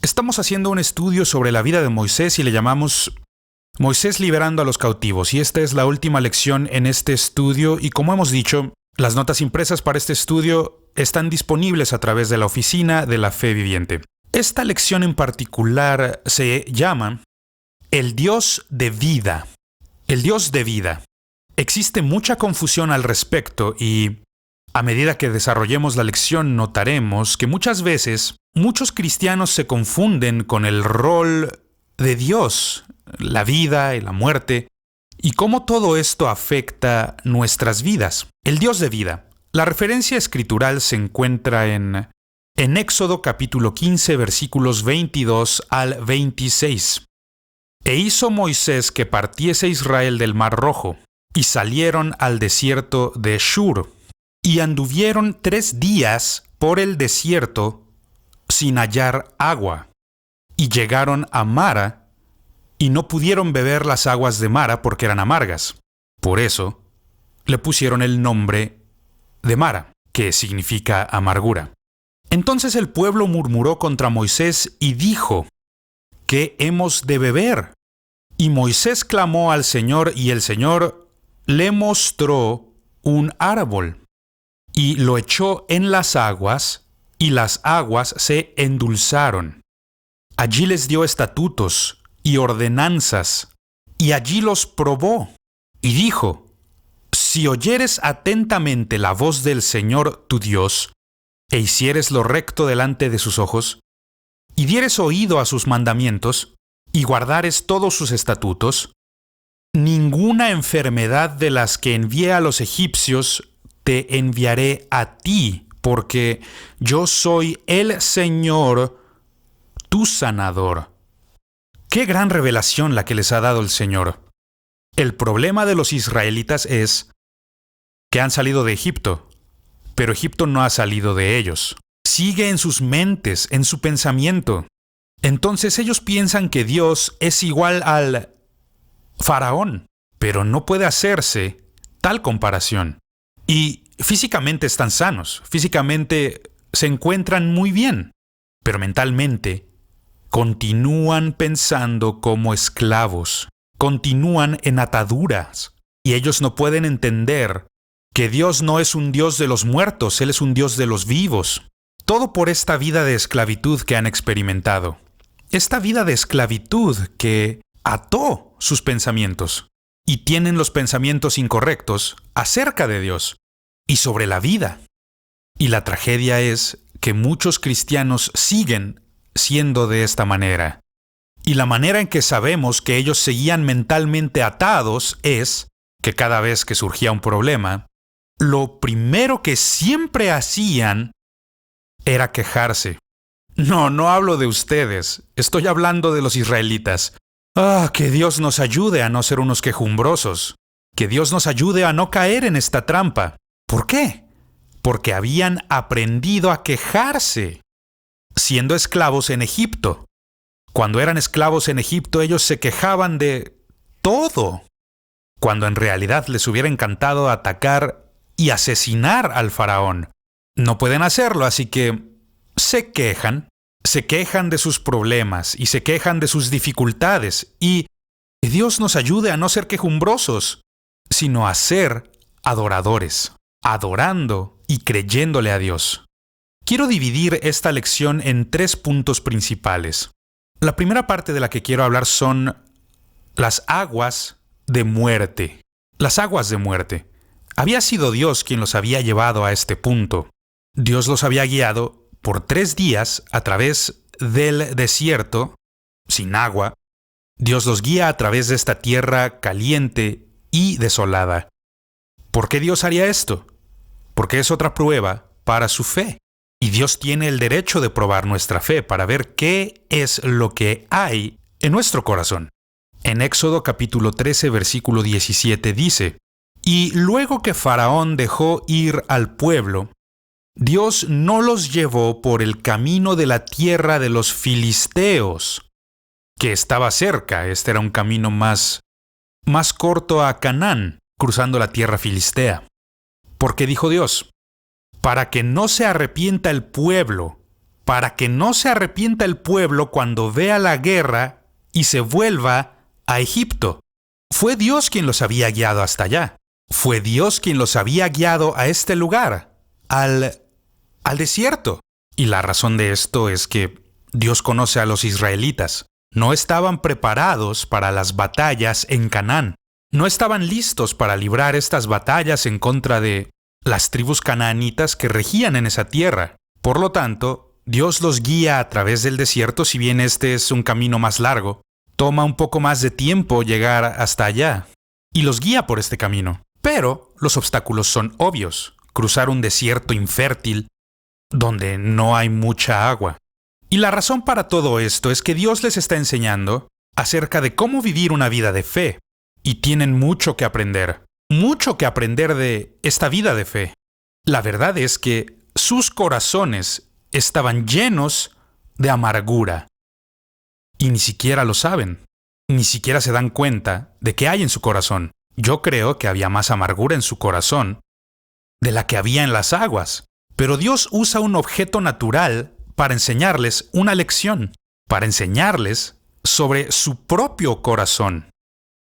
Estamos haciendo un estudio sobre la vida de Moisés y le llamamos Moisés liberando a los cautivos. Y esta es la última lección en este estudio. Y como hemos dicho, las notas impresas para este estudio están disponibles a través de la Oficina de la Fe Viviente. Esta lección en particular se llama El Dios de Vida. El Dios de Vida. Existe mucha confusión al respecto y a medida que desarrollemos la lección notaremos que muchas veces muchos cristianos se confunden con el rol de Dios, la vida y la muerte, y cómo todo esto afecta nuestras vidas. El Dios de vida. La referencia escritural se encuentra en Éxodo capítulo 15, versículos 22 al 26. E hizo Moisés que partiese Israel del Mar Rojo, y salieron al desierto de Shur, y anduvieron 3 días por el desierto sin hallar agua, y llegaron a Mara, y no pudieron beber las aguas de Mara porque eran amargas. Por eso le pusieron el nombre de Mara, que significa amargura. Entonces el pueblo murmuró contra Moisés y dijo: ¿qué hemos de beber? Y Moisés clamó al Señor, y el Señor le mostró un árbol, y lo echó en las aguas, y las aguas se endulzaron. Allí les dio estatutos y ordenanzas, y allí los probó, y dijo: si oyeres atentamente la voz del Señor tu Dios, e hicieres lo recto delante de sus ojos, y dieres oído a sus mandamientos, y guardares todos sus estatutos, ninguna enfermedad de las que envié a los egipcios te enviaré a ti, porque yo soy el Señor, tu sanador. ¡Qué gran revelación la que les ha dado el Señor! El problema de los israelitas es que han salido de Egipto, pero Egipto no ha salido de ellos. Sigue en sus mentes, en su pensamiento. Entonces ellos piensan que Dios es igual al Faraón, pero no puede hacerse tal comparación. Y físicamente están sanos, físicamente se encuentran muy bien, pero mentalmente continúan pensando como esclavos, continúan en ataduras, y ellos no pueden entender que Dios no es un Dios de los muertos, Él es un Dios de los vivos. Todo por esta vida de esclavitud que han experimentado. Esta vida de esclavitud que ató sus pensamientos y tienen los pensamientos incorrectos acerca de Dios y sobre la vida. Y la tragedia es que muchos cristianos siguen siendo de esta manera. Y la manera en que sabemos que ellos seguían mentalmente atados es que cada vez que surgía un problema, lo primero que siempre hacían era quejarse. No hablo de ustedes, estoy hablando de los israelitas. Que Dios nos ayude a no ser unos quejumbrosos. Que Dios nos ayude a no caer en esta trampa. ¿Por qué? Porque habían aprendido a quejarse, siendo esclavos en Egipto. Cuando eran esclavos en Egipto, ellos se quejaban de todo, cuando en realidad les hubiera encantado atacar y asesinar al faraón. No pueden hacerlo, así que se quejan de sus problemas y se quejan de sus dificultades, y que Dios nos ayude a no ser quejumbrosos, sino a ser adoradores, adorando y creyéndole a Dios. Quiero dividir esta lección en 3 puntos principales. La primera parte de la que quiero hablar son las aguas de muerte. Las aguas de muerte. Había sido Dios quien los había llevado a este punto. Dios los había guiado por 3 días a través del desierto, sin agua. Dios los guía a través de esta tierra caliente y desolada. ¿Por qué Dios haría esto? Porque es otra prueba para su fe. Y Dios tiene el derecho de probar nuestra fe para ver qué es lo que hay en nuestro corazón. En Éxodo capítulo 13, versículo 17 dice: y luego que Faraón dejó ir al pueblo, Dios no los llevó por el camino de la tierra de los filisteos, que estaba cerca. Este era un camino más corto a Canaán, cruzando la tierra filistea. Porque dijo Dios: para que no se arrepienta el pueblo para que no se arrepienta el pueblo cuando vea la guerra y se vuelva a Egipto. Fue Dios quien los había guiado hasta allá. Fue Dios quien los había guiado a este lugar, al desierto. Y la razón de esto es que Dios conoce a los israelitas. No estaban preparados para las batallas en Canaán. No estaban listos para librar estas batallas en contra de las tribus canaanitas que regían en esa tierra. Por lo tanto, Dios los guía a través del desierto, si bien este es un camino más largo. Toma un poco más de tiempo llegar hasta allá. Y los guía por este camino. Pero los obstáculos son obvios. Cruzar un desierto infértil donde no hay mucha agua. Y la razón para todo esto es que Dios les está enseñando acerca de cómo vivir una vida de fe. Y tienen mucho que aprender de esta vida de fe. La verdad es que sus corazones estaban llenos de amargura. Y ni siquiera lo saben. Ni siquiera se dan cuenta de qué hay en su corazón. Yo creo que había más amargura en su corazón de la que había en las aguas. Pero Dios usa un objeto natural para enseñarles una lección, para enseñarles sobre su propio corazón.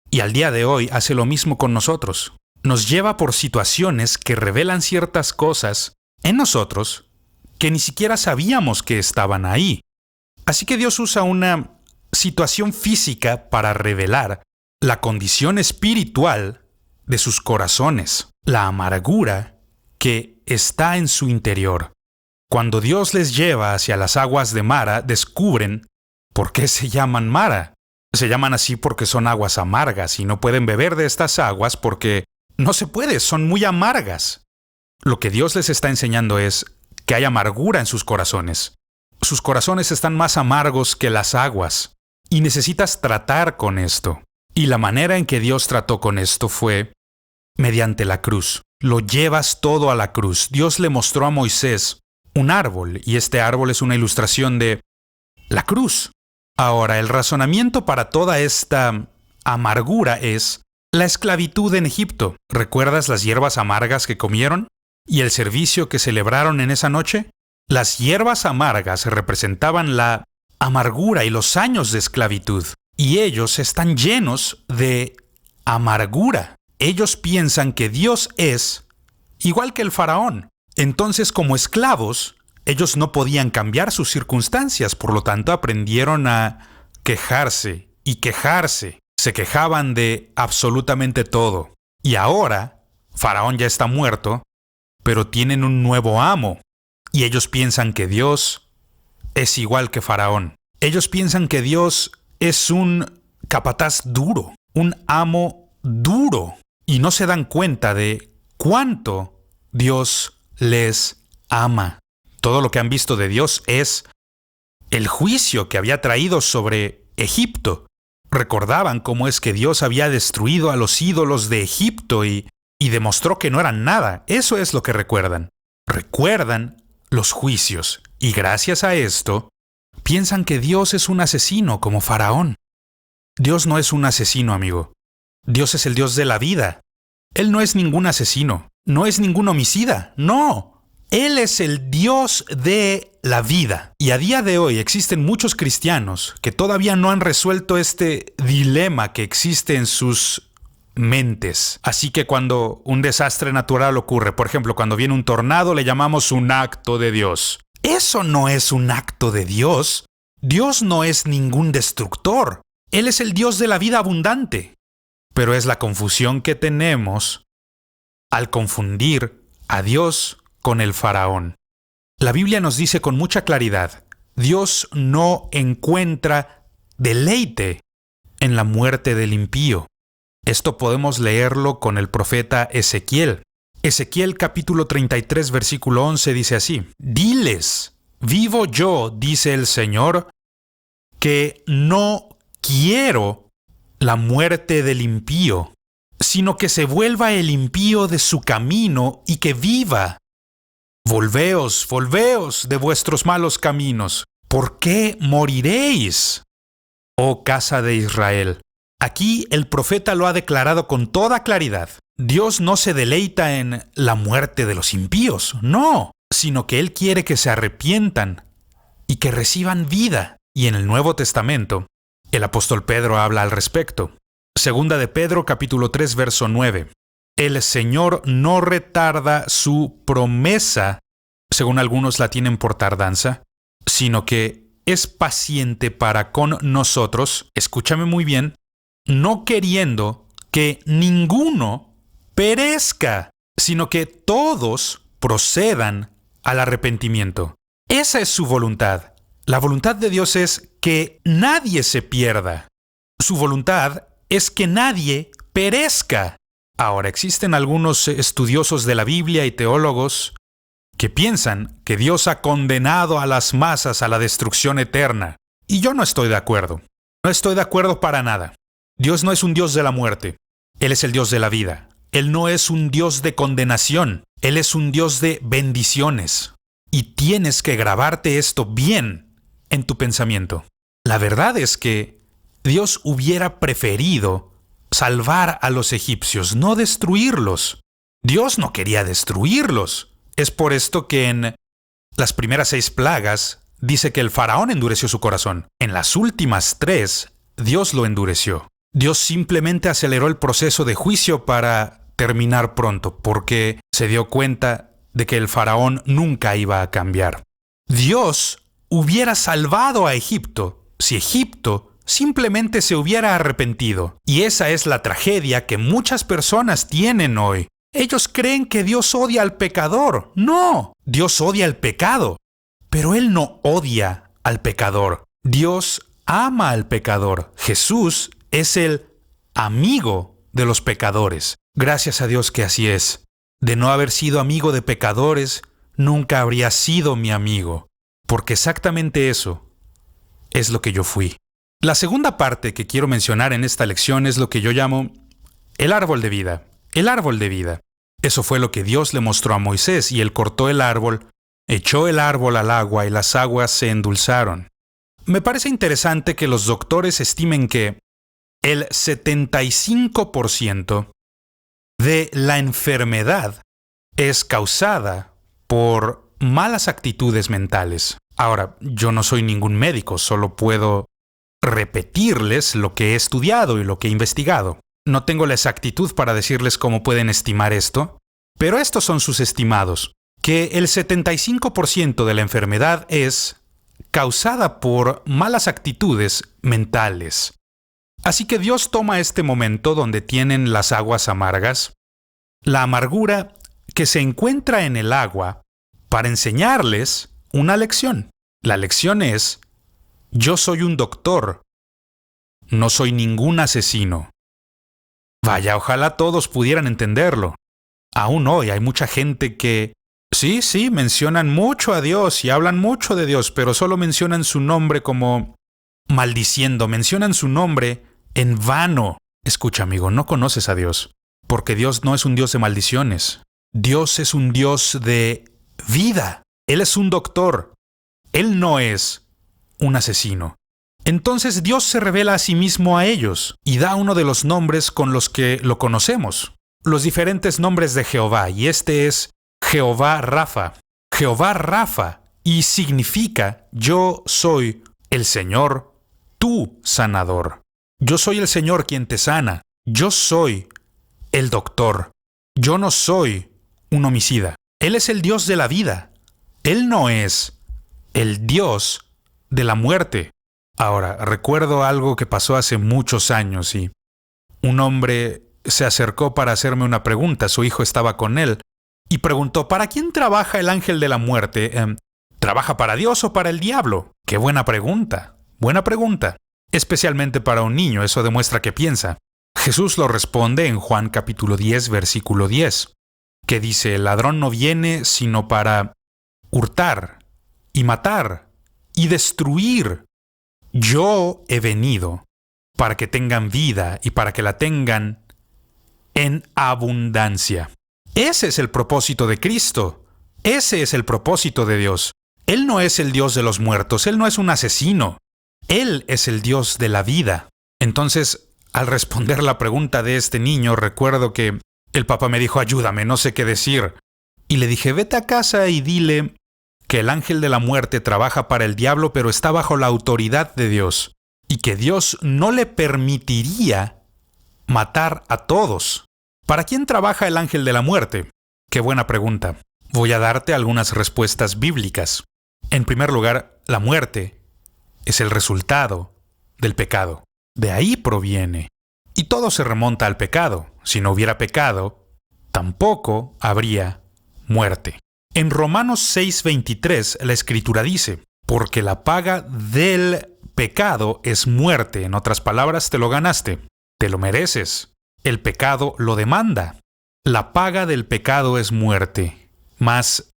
Y al día de hoy hace lo mismo con nosotros. Nos lleva por situaciones que revelan ciertas cosas en nosotros que ni siquiera sabíamos que estaban ahí. Así que Dios usa una situación física para revelar la condición espiritual de sus corazones, la amargura que está en su interior. Cuando Dios les lleva hacia las aguas de Mara, descubren por qué se llaman Mara. Se llaman así porque son aguas amargas y no pueden beber de estas aguas porque no se puede, son muy amargas. Lo que Dios les está enseñando es que hay amargura en sus corazones. Sus corazones están más amargos que las aguas y necesitas tratar con esto. Y la manera en que Dios trató con esto fue mediante la cruz. Lo llevas todo a la cruz. Dios le mostró a Moisés un árbol y este árbol es una ilustración de la cruz. Ahora, el razonamiento para toda esta amargura es la esclavitud en Egipto. ¿Recuerdas las hierbas amargas que comieron y el servicio que celebraron en esa noche? Las hierbas amargas representaban la amargura y los años de esclavitud. Y ellos están llenos de amargura. Ellos piensan que Dios es igual que el faraón. Entonces, como esclavos, ellos no podían cambiar sus circunstancias, por lo tanto aprendieron a quejarse y quejarse. Se quejaban de absolutamente todo. Y ahora, Faraón ya está muerto, pero tienen un nuevo amo. Y ellos piensan que Dios es igual que Faraón. Ellos piensan que Dios es un capataz duro, un amo duro. Y no se dan cuenta de cuánto Dios les ama. Todo lo que han visto de Dios es el juicio que había traído sobre Egipto. Recordaban cómo es que Dios había destruido a los ídolos de Egipto y demostró que no eran nada. Eso es lo que recuerdan. Recuerdan los juicios. Y gracias a esto, piensan que Dios es un asesino como Faraón. Dios no es un asesino, amigo. Dios es el Dios de la vida. Él no es ningún asesino. No es ningún homicida. No. Él es el Dios de la vida. Y a día de hoy existen muchos cristianos que todavía no han resuelto este dilema que existe en sus mentes. Así que cuando un desastre natural ocurre, por ejemplo, cuando viene un tornado, le llamamos un acto de Dios. Eso no es un acto de Dios. Dios no es ningún destructor. Él es el Dios de la vida abundante. Pero es la confusión que tenemos al confundir a Dios con el faraón. La Biblia nos dice con mucha claridad, Dios no encuentra deleite en la muerte del impío. Esto podemos leerlo con el profeta Ezequiel. Ezequiel capítulo 33 versículo 11 dice así: Diles, vivo yo, dice el Señor, que no quiero la muerte del impío, sino que se vuelva el impío de su camino y que viva. Volveos, volveos de vuestros malos caminos. ¿Por qué moriréis, oh casa de Israel? Aquí el profeta lo ha declarado con toda claridad. Dios no se deleita en la muerte de los impíos, no, sino que Él quiere que se arrepientan y que reciban vida. Y en el Nuevo Testamento, el apóstol Pedro habla al respecto. Segunda de Pedro, capítulo 3, verso 9. El Señor no retarda su promesa, según algunos la tienen por tardanza, sino que es paciente para con nosotros, escúchame muy bien, no queriendo que ninguno perezca, sino que todos procedan al arrepentimiento. Esa es su voluntad. La voluntad de Dios es que nadie se pierda. Su voluntad es que nadie perezca. Ahora, existen algunos estudiosos de la Biblia y teólogos que piensan que Dios ha condenado a las masas a la destrucción eterna. Y yo no estoy de acuerdo. No estoy de acuerdo para nada. Dios no es un Dios de la muerte. Él es el Dios de la vida. Él no es un Dios de condenación. Él es un Dios de bendiciones. Y tienes que grabarte esto bien en tu pensamiento. La verdad es que Dios hubiera preferido salvar a los egipcios, no destruirlos. Dios no quería destruirlos. Es por esto que en las primeras 6 plagas dice que el faraón endureció su corazón. En las últimas 3, Dios lo endureció. Dios simplemente aceleró el proceso de juicio para terminar pronto, porque se dio cuenta de que el faraón nunca iba a cambiar. Dios hubiera salvado a Egipto si Egipto simplemente se hubiera arrepentido. Y esa es la tragedia que muchas personas tienen hoy. Ellos creen que Dios odia al pecador. No, Dios odia el pecado. Pero Él no odia al pecador. Dios ama al pecador. Jesús es el amigo de los pecadores. Gracias a Dios que así es. De no haber sido amigo de pecadores, nunca habría sido mi amigo. Porque exactamente eso es lo que yo fui. La segunda parte que quiero mencionar en esta lección es lo que yo llamo el árbol de vida. El árbol de vida. Eso fue lo que Dios le mostró a Moisés, y él cortó el árbol, echó el árbol al agua y las aguas se endulzaron. Me parece interesante que los doctores estimen que el 75% de la enfermedad es causada por malas actitudes mentales. Ahora, yo no soy ningún médico, solo puedo repetirles lo que he estudiado y lo que he investigado. No tengo la exactitud para decirles cómo pueden estimar esto, pero estos son sus estimados, que el 75% de la enfermedad es causada por malas actitudes mentales. Así que Dios toma este momento donde tienen las aguas amargas, la amargura que se encuentra en el agua, para enseñarles una lección. La lección es: yo soy un doctor, no soy ningún asesino. Vaya, ojalá todos pudieran entenderlo. Aún hoy hay mucha gente que sí, mencionan mucho a Dios y hablan mucho de Dios, pero solo mencionan su nombre como maldiciendo, mencionan su nombre en vano. Escucha, amigo, no conoces a Dios, porque Dios no es un Dios de maldiciones. Dios es un Dios de vida. Él es un doctor. Él no es un asesino. Entonces Dios se revela a sí mismo a ellos y da uno de los nombres con los que lo conocemos, los diferentes nombres de Jehová, y este es Jehová Rafa. Jehová Rafa, y significa: yo soy el Señor, tu sanador. Yo soy el Señor quien te sana. Yo soy el doctor. Yo no soy un homicida. Él es el Dios de la vida. Él no es el Dios de la muerte. Ahora, recuerdo algo que pasó hace muchos años y un hombre se acercó para hacerme una pregunta. Su hijo estaba con él y preguntó: ¿para quién trabaja el ángel de la muerte? ¿Trabaja para Dios o para el diablo? ¡Qué buena pregunta! Buena pregunta. Especialmente para un niño, eso demuestra que piensa. Jesús lo responde en Juan capítulo 10, versículo 10, que dice: el ladrón no viene sino para hurtar y matar y destruir. Yo he venido para que tengan vida y para que la tengan en abundancia. Ese es el propósito de Cristo. Ese es el propósito de Dios. Él no es el Dios de los muertos. Él no es un asesino. Él es el Dios de la vida. Entonces, al responder la pregunta de este niño, recuerdo que el papá me dijo: ayúdame, no sé qué decir. Y le dije: vete a casa y dile que el ángel de la muerte trabaja para el diablo, pero está bajo la autoridad de Dios, y que Dios no le permitiría matar a todos. ¿Para quién trabaja el ángel de la muerte? Qué buena pregunta. Voy a darte algunas respuestas bíblicas. En primer lugar, la muerte es el resultado del pecado. De ahí proviene. Y todo se remonta al pecado. Si no hubiera pecado, tampoco habría muerte. En Romanos 6:23 la Escritura dice, porque la paga del pecado es muerte. En otras palabras, te lo ganaste, te lo mereces. El pecado lo demanda. La paga del pecado es muerte. Mas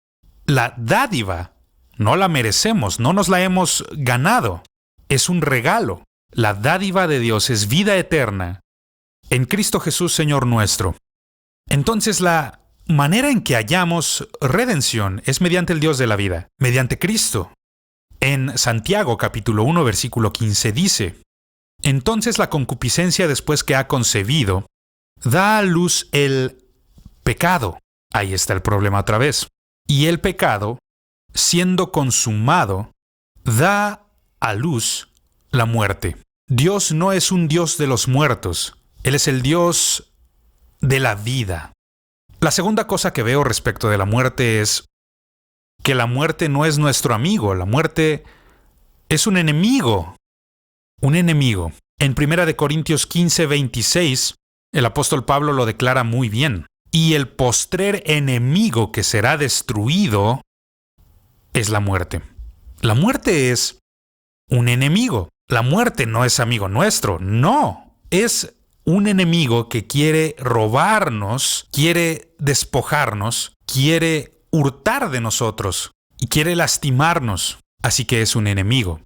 la dádiva no la merecemos, no nos la hemos ganado. Es un regalo. La dádiva de Dios es vida eterna en Cristo Jesús, Señor nuestro. Entonces la manera en que hallamos redención es mediante el Dios de la vida, mediante Cristo. En Santiago capítulo 1 versículo 15 dice, entonces la concupiscencia después que ha concebido, da a luz el pecado. Ahí está el problema otra vez. Y el pecado, siendo consumado, da a luz la muerte. Dios no es un Dios de los muertos. Él es el Dios de la vida. La segunda cosa que veo respecto de la muerte es que la muerte no es nuestro amigo. La muerte es un enemigo. Un enemigo. En 1 Corintios 15:26, el apóstol Pablo lo declara muy bien. Y el postrer enemigo que será destruido es la muerte. La muerte es un enemigo. La muerte no es amigo nuestro. No, es un enemigo que quiere robarnos, quiere despojarnos, quiere hurtar de nosotros y quiere lastimarnos. Así que es un enemigo.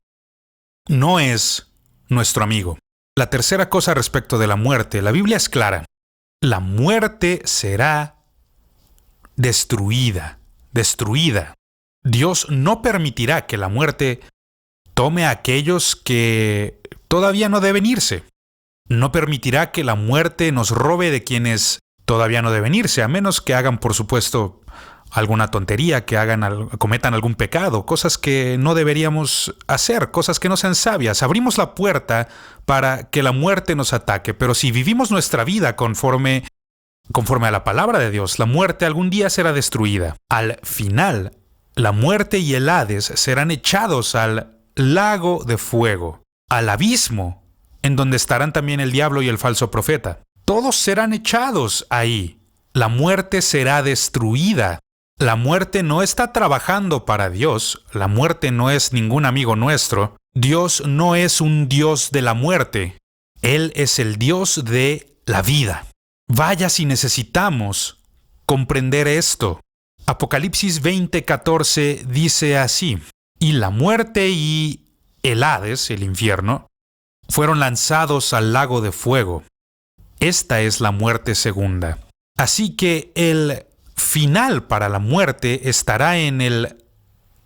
No es nuestro amigo. La tercera cosa respecto de la muerte, la Biblia es clara. La muerte será destruida. Dios no permitirá que la muerte tome a aquellos que todavía no deben irse. No permitirá que la muerte nos robe de quienes todavía no deben irse, a menos que hagan, por supuesto, alguna tontería, que cometan algún pecado, cosas que no deberíamos hacer, cosas que no sean sabias. Abrimos la puerta para que la muerte nos ataque, pero si vivimos nuestra vida conforme a la palabra de Dios, la muerte algún día será destruida. Al final, la muerte y el Hades serán echados al lago de fuego, al abismo, en donde estarán también el diablo y el falso profeta. Todos serán echados ahí. La muerte será destruida. La muerte no está trabajando para Dios. La muerte no es ningún amigo nuestro. Dios no es un Dios de la muerte. Él es el Dios de la vida. Vaya si necesitamos comprender esto. Apocalipsis 20:14 dice así: y la muerte y el Hades, el infierno, fueron lanzados al lago de fuego. Esta es la muerte segunda. Así que el final para la muerte estará en el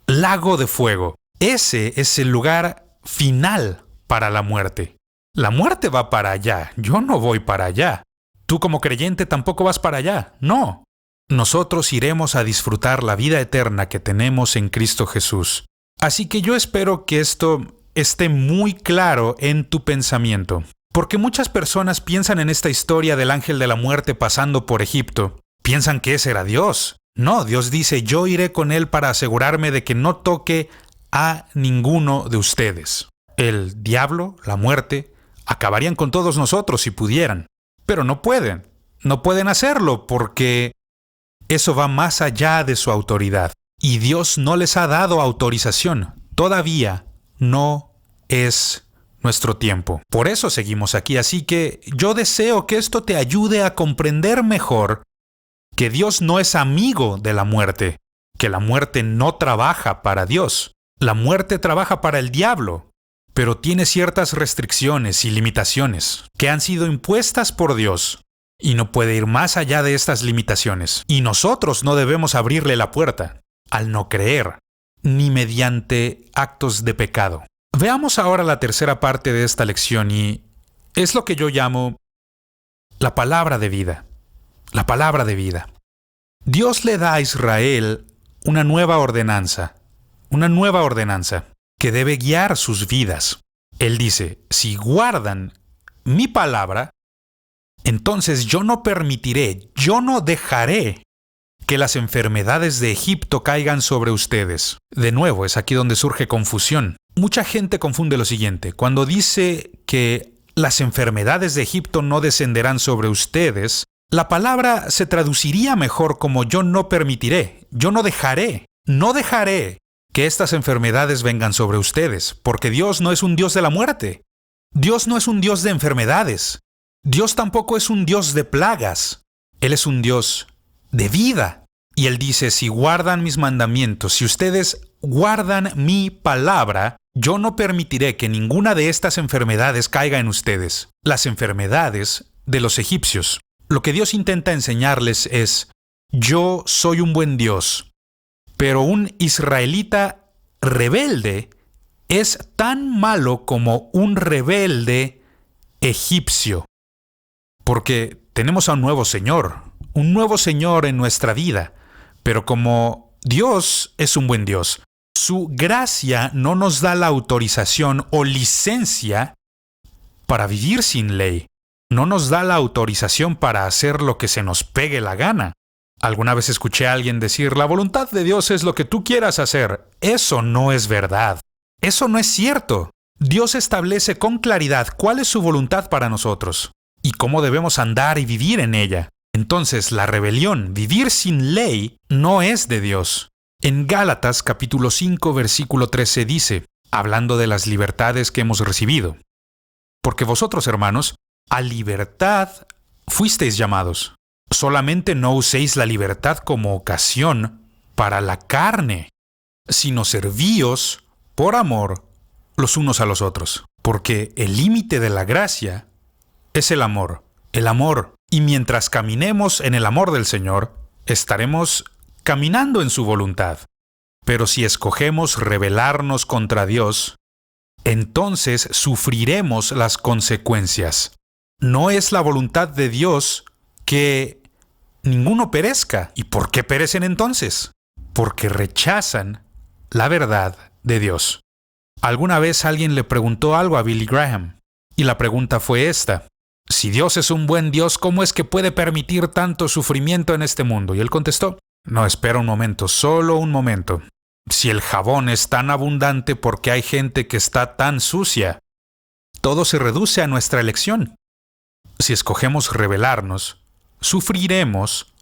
lago de fuego. Ese es el lugar final para la muerte. La muerte va para allá. Yo no voy para allá. Tú como creyente tampoco vas para allá. No. Nosotros iremos a disfrutar la vida eterna que tenemos en Cristo Jesús. Así que yo espero que esto esté muy claro en tu pensamiento. Porque muchas personas piensan en esta historia del ángel de la muerte pasando por Egipto. Piensan que ese era Dios. No, Dios dice, yo iré con él para asegurarme de que no toque a ninguno de ustedes. El diablo, la muerte, acabarían con todos nosotros si pudieran. Pero no pueden. No pueden hacerlo porque eso va más allá de su autoridad. Y Dios no les ha dado autorización. Todavía no es nuestro tiempo. Por eso seguimos aquí. Así que yo deseo que esto te ayude a comprender mejor que Dios no es amigo de la muerte, que la muerte no trabaja para Dios. La muerte trabaja para el diablo, pero tiene ciertas restricciones y limitaciones que han sido impuestas por Dios y no puede ir más allá de estas limitaciones. Y nosotros no debemos abrirle la puerta al no creer, ni mediante actos de pecado. Veamos ahora la tercera parte de esta lección y es lo que yo llamo la palabra de vida. La palabra de vida. Dios le da a Israel una nueva ordenanza una nueva ordenanza que debe guiar sus vidas. Él dice, si guardan mi palabra, entonces yo no permitiré, yo no dejaré que las enfermedades de Egipto caigan sobre ustedes. De nuevo, es aquí donde surge confusión. Mucha gente confunde lo siguiente. Cuando dice que las enfermedades de Egipto no descenderán sobre ustedes, la palabra se traduciría mejor como yo no permitiré, yo no dejaré que estas enfermedades vengan sobre ustedes, porque Dios no es un Dios de la muerte. Dios no es un Dios de enfermedades. Dios tampoco es un Dios de plagas. Él es un Dios de vida. Y Él dice, si guardan mis mandamientos, si ustedes guardan mi palabra, yo no permitiré que ninguna de estas enfermedades caiga en ustedes. Las enfermedades de los egipcios. Lo que Dios intenta enseñarles es, yo soy un buen Dios, pero un israelita rebelde es tan malo como un rebelde egipcio. Porque tenemos a un nuevo Señor en nuestra vida. Pero como Dios es un buen Dios, su gracia no nos da la autorización o licencia para vivir sin ley. No nos da la autorización para hacer lo que se nos pegue la gana. Alguna vez escuché a alguien decir, la voluntad de Dios es lo que tú quieras hacer. Eso no es verdad. Eso no es cierto. Dios establece con claridad cuál es su voluntad para nosotros y cómo debemos andar y vivir en ella. Entonces, la rebelión, vivir sin ley, no es de Dios. En Gálatas capítulo 5, versículo 13 dice, hablando de las libertades que hemos recibido, porque vosotros, hermanos, a libertad fuisteis llamados. Solamente no uséis la libertad como ocasión para la carne, sino servíos por amor los unos a los otros. Porque el límite de la gracia es el amor. El amor. Y mientras caminemos en el amor del Señor, estaremos caminando en su voluntad. Pero si escogemos rebelarnos contra Dios, entonces sufriremos las consecuencias. No es la voluntad de Dios que ninguno perezca. ¿Y por qué perecen entonces? Porque rechazan la verdad de Dios. Alguna vez alguien le preguntó algo a Billy Graham, y la pregunta fue esta. Si Dios es un buen Dios, ¿cómo es que puede permitir tanto sufrimiento en este mundo? Y él contestó, no, espera un momento, solo un momento. Si el jabón es tan abundante porque hay gente que está tan sucia, todo se reduce a nuestra elección. Si escogemos rebelarnos, sufriremos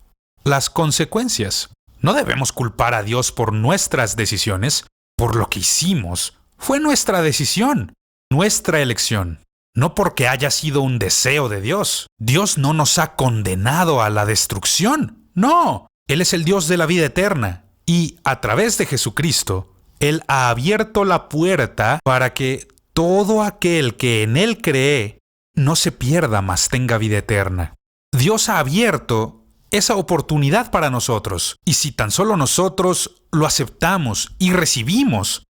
las consecuencias. No debemos culpar a Dios por nuestras decisiones, por lo que hicimos. Fue nuestra decisión, nuestra elección. No porque haya sido un deseo de Dios. Dios no nos ha condenado a la destrucción. No, Él es el Dios de la vida eterna. Y a través de Jesucristo, Él ha abierto la puerta para que todo aquel que en Él cree no se pierda, mas tenga vida eterna. Dios ha abierto esa oportunidad para nosotros. Y si tan solo nosotros lo aceptamos y recibimos,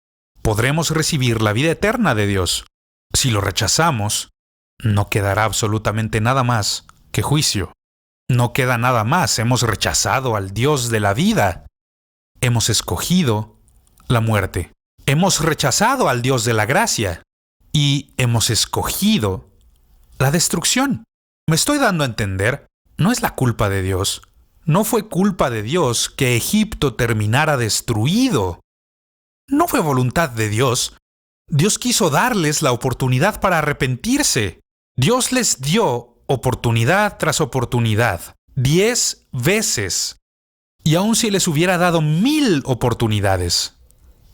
podremos recibir la vida eterna de Dios. Si lo rechazamos, no quedará absolutamente nada más que juicio. No queda nada más. Hemos rechazado al Dios de la vida. Hemos escogido la muerte. Hemos rechazado al Dios de la gracia. Y hemos escogido la destrucción. ¿Me estoy dando a entender? No es la culpa de Dios. No fue culpa de Dios que Egipto terminara destruido. No fue voluntad de Dios. Dios quiso darles la oportunidad para arrepentirse. Dios les dio oportunidad tras oportunidad, 10 veces. Y aun si les hubiera dado 1000 oportunidades,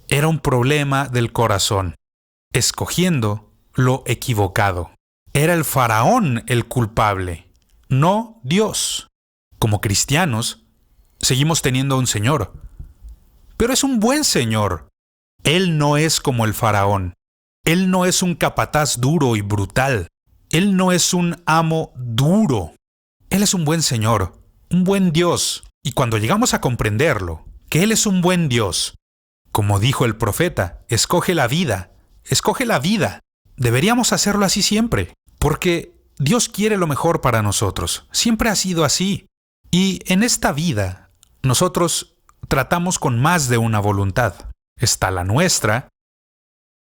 era un problema del corazón, escogiendo lo equivocado. Era el faraón el culpable, no Dios. Como cristianos, seguimos teniendo un Señor, pero es un buen Señor. Él no es como el faraón. Él no es un capataz duro y brutal. Él no es un amo duro. Él es un buen Señor, un buen Dios. Y cuando llegamos a comprenderlo, que Él es un buen Dios, como dijo el profeta, escoge la vida, escoge la vida. Deberíamos hacerlo así siempre, porque Dios quiere lo mejor para nosotros. Siempre ha sido así. Y en esta vida, nosotros tratamos con más de una voluntad. está la nuestra,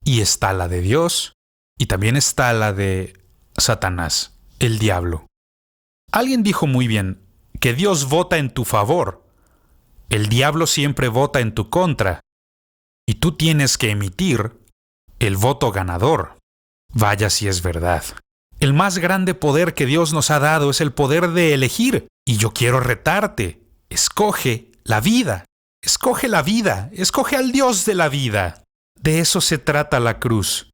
y está la de Dios, y también está la de Satanás, el diablo. Alguien dijo muy bien que Dios vota en tu favor. El diablo siempre vota en tu contra. Y tú tienes que emitir el voto ganador. Vaya si es verdad. El más grande poder que Dios nos ha dado es el poder de elegir. Y yo quiero retarte. Escoge la vida. Escoge la vida. Escoge al Dios de la vida. De eso se trata la cruz.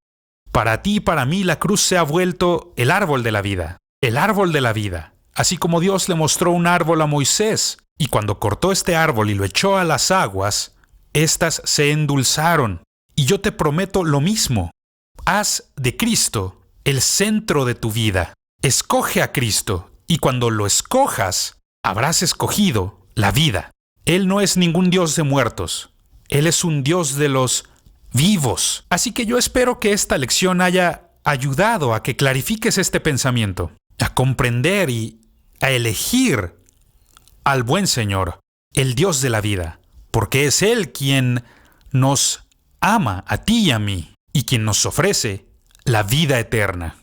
Para ti y para mí la cruz se ha vuelto el árbol de la vida. El árbol de la vida. Así como Dios le mostró un árbol a Moisés, y cuando cortó este árbol y lo echó a las aguas, éstas se endulzaron. Y yo te prometo lo mismo. Haz de Cristo el centro de tu vida. Escoge a Cristo, y cuando lo escojas, habrás escogido la vida. Él no es ningún Dios de muertos. Él es un Dios de los vivos. Así que yo espero que esta lección haya ayudado a que clarifiques este pensamiento, a comprender y a elegir al buen Señor, el Dios de la vida, porque es Él quien nos ama a ti y a mí, y quien nos ofrece la vida eterna.